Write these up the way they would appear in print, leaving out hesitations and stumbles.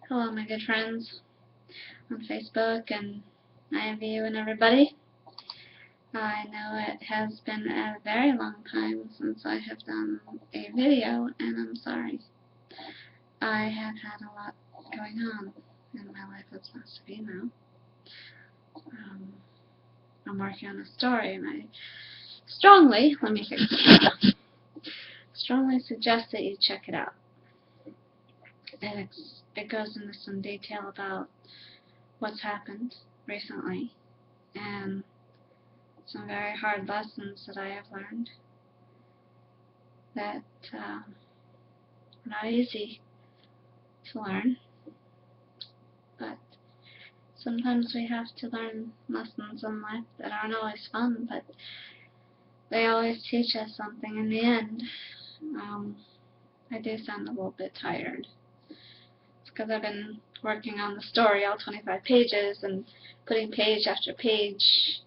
Hello, my good friends on Facebook and IMVU and everybody. I know it has been a very long time since I have done a video, and I'm sorry. I have had a lot going on in my life, as most of you know. I'm working on a story, and I strongly suggest that you check it out. It goes into some detail about what's happened recently, and some very hard lessons that I have learned that are not easy to learn, but sometimes we have to learn lessons in life that aren't always fun, but they always teach us something in the end. I do sound a little bit tired. It's because I've been working on the story, all 25 pages, and putting page after page,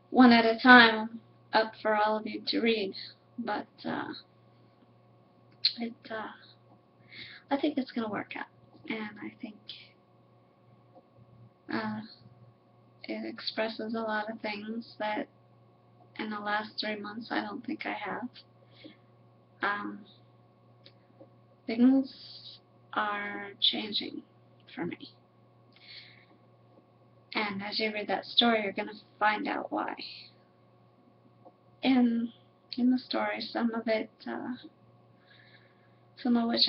one at a time, up for all of you to read. But I think it's going to work out, and I think it expresses a lot of things that in the last 3 months I don't think I have. Things are changing for me. And as you read that story, you're going to find out why. In the story, some of which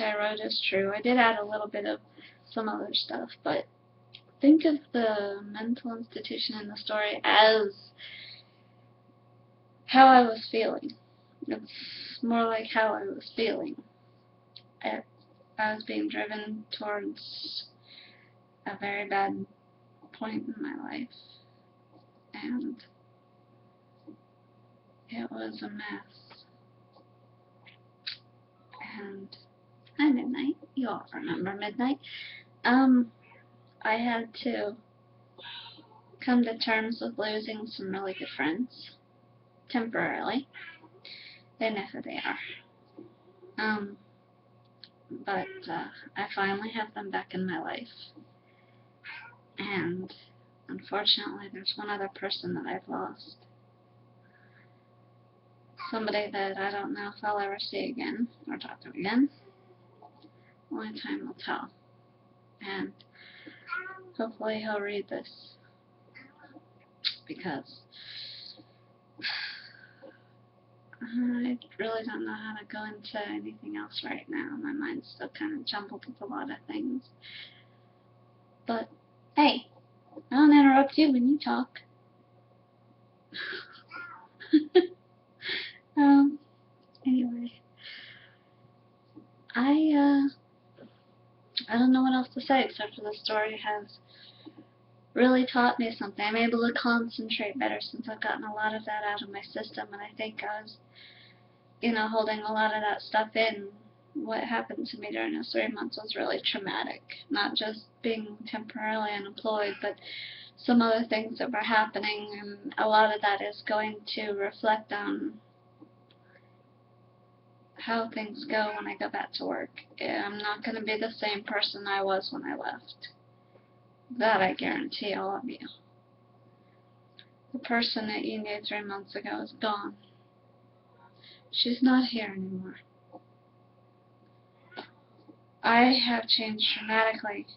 I wrote is true. I did add a little bit of some other stuff, but think of the mental institution in the story as how I was feeling. It's more like how I was feeling. I was being driven towards a very bad point in my life, and it was a mess. And hi, Midnight. You all remember Midnight. I had to come to terms with losing some really good friends temporarily. They know who they are. But I finally have them back in my life. And unfortunately, there's one other person that I've lost. Somebody that I don't know if I'll ever see again or talk to again. Only time will tell. And hopefully he'll read this, because I really don't know how to go into anything else right now. My mind's still kind of jumbled with a lot of things. But hey, I don't interrupt you when you talk. Anyway, I don't know what else to say except for the story has really taught me something. I'm able to concentrate better since I've gotten a lot of that out of my system, and I think I was, holding a lot of that stuff in. What happened to me during those 3 months was really traumatic. Not just being temporarily unemployed, but some other things that were happening, and a lot of that is going to reflect on how things go when I go back to work. I'm not going to be the same person I was when I left. That I guarantee all of you. The person that you knew 3 months ago is gone. She's not here anymore. I have changed dramatically,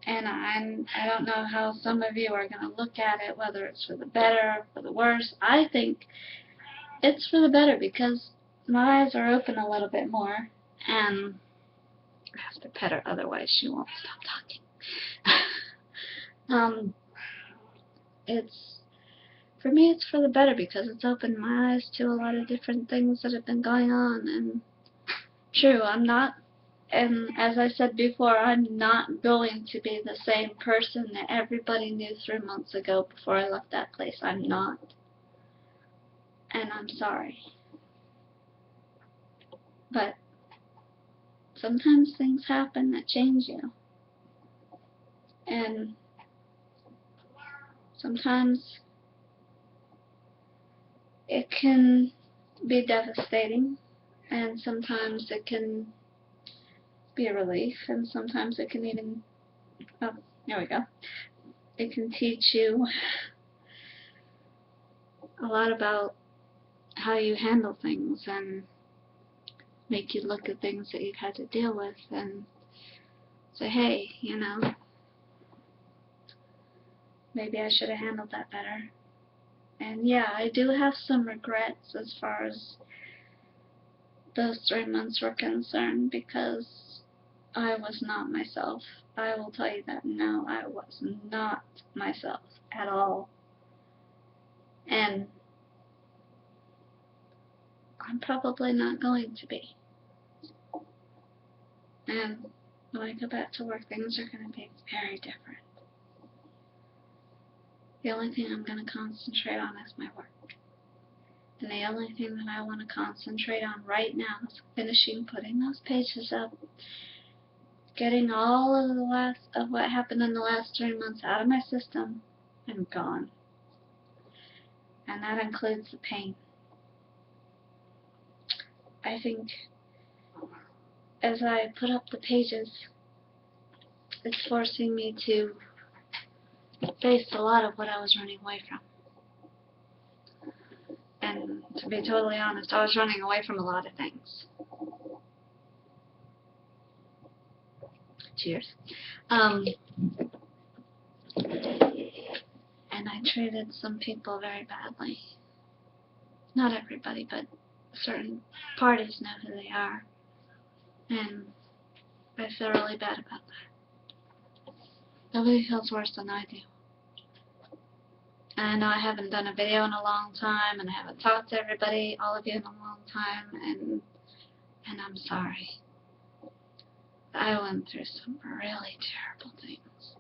and I don't know how some of you are going to look at it, whether it's for the better or for the worse. I think it's for the better, because my eyes are open a little bit more, and I have to pet her, otherwise she won't stop talking. For me, it's for the better, because it's opened my eyes to a lot of different things that have been going on. And true, and as I said before, I'm not going to be the same person that everybody knew 3 months ago before I left that place. I'm not. And I'm sorry. But sometimes things happen that change you. And sometimes it can be devastating, and sometimes it can be a relief, and sometimes it can even, oh, there we go, it can teach you a lot about how you handle things and make you look at things that you've had to deal with and say, hey, you know, maybe I should have handled that better. And yeah, I do have some regrets as far as those 3 months were concerned, because I was not myself. I will tell you that. No, I was not myself at all. And I'm probably not going to be. And when I go back to work, things are going to be very different. The only thing I'm going to concentrate on is my work. And the only thing that I want to concentrate on right now is finishing putting those pages up, getting all of what happened in the last 3 months out of my system and gone. And that includes the pain. I think as I put up the pages, it's forcing me to face a lot of what I was running away from. And to be totally honest, I was running away from a lot of things. Cheers. And I treated some people very badly. Not everybody, but certain parties know who they are. And I feel really bad about that. Nobody feels worse than I do. And I know I haven't done a video in a long time, and I haven't talked to everybody, all of you, in a long time, and I'm sorry. I went through some really terrible things.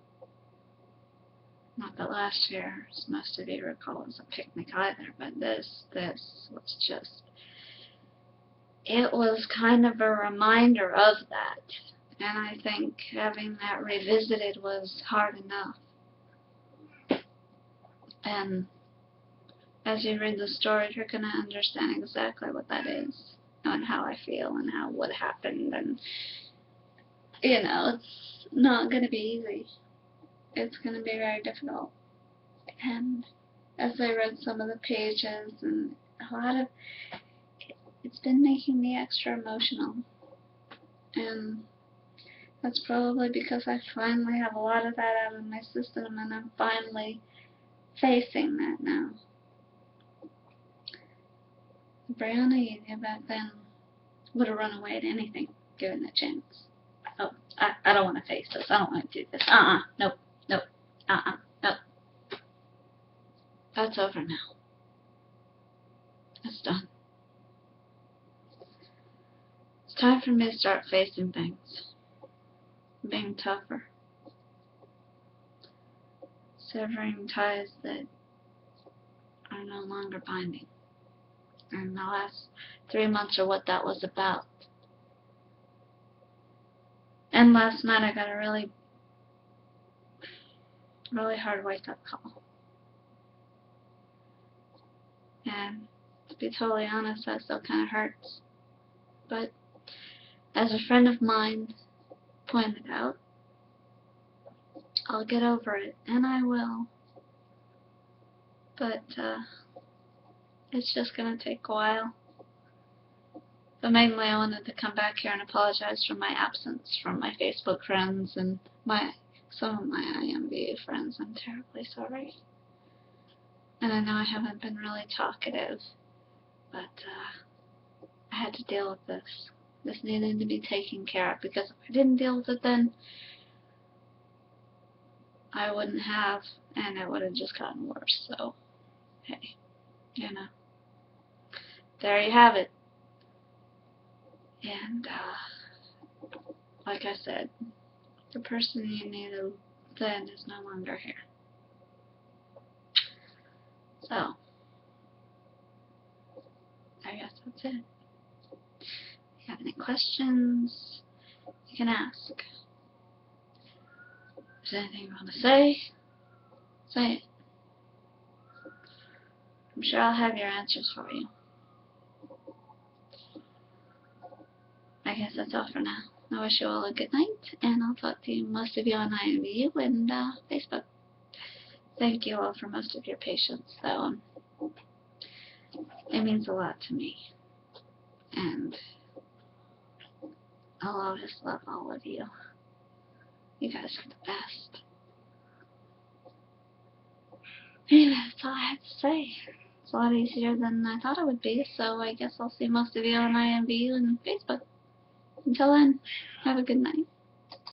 Not that last year, as most of you recall, was a picnic either, but this was just, it was kind of a reminder of that. And I think having that revisited was hard enough. And as you read the story, you're going to understand exactly what that is, and how I feel, and what happened. And, you know, it's not going to be easy. It's going to be very difficult. And as I read some of the pages, and it's been making me extra emotional. And that's probably because I finally have a lot of that out of my system, and I'm finally facing that now. Brianna you knew back then would have run away at anything given the chance. Oh, I don't want to face this. I don't want to do this. Nope, nope, nope. That's over now. It's done. It's time for me to start facing things. Being tougher. Severing ties that are no longer binding. And the last 3 months are what that was about. And last night I got a really hard wake-up call. And to be totally honest, that still kind of hurts. But as a friend of mine pointed out, I'll get over it, and I will. But it's just going to take a while. But mainly I wanted to come back here and apologize for my absence from my Facebook friends and some of my IMVU friends. I'm terribly sorry. And I know I haven't been really talkative, but I had to deal with this. This needed to be taken care of, because if I didn't deal with it then, I wouldn't have, and it would have just gotten worse. So, hey, you know, there you have it. And, like I said, the person you knew then is no longer here. So, I guess that's it. If you have any questions, you can ask. If there's anything you want to say it. I'm sure I'll have your answers for you. I guess that's all for now. I wish you all a good night, and I'll talk to most of you on IMVU and Facebook. Thank you all for most of your patience, though. It means a lot to me, and I'll always love all of you. You guys are the best. Anyway, that's all I have to say. It's a lot easier than I thought it would be, so I guess I'll see most of you on IMVU and Facebook. Until then, have a good night.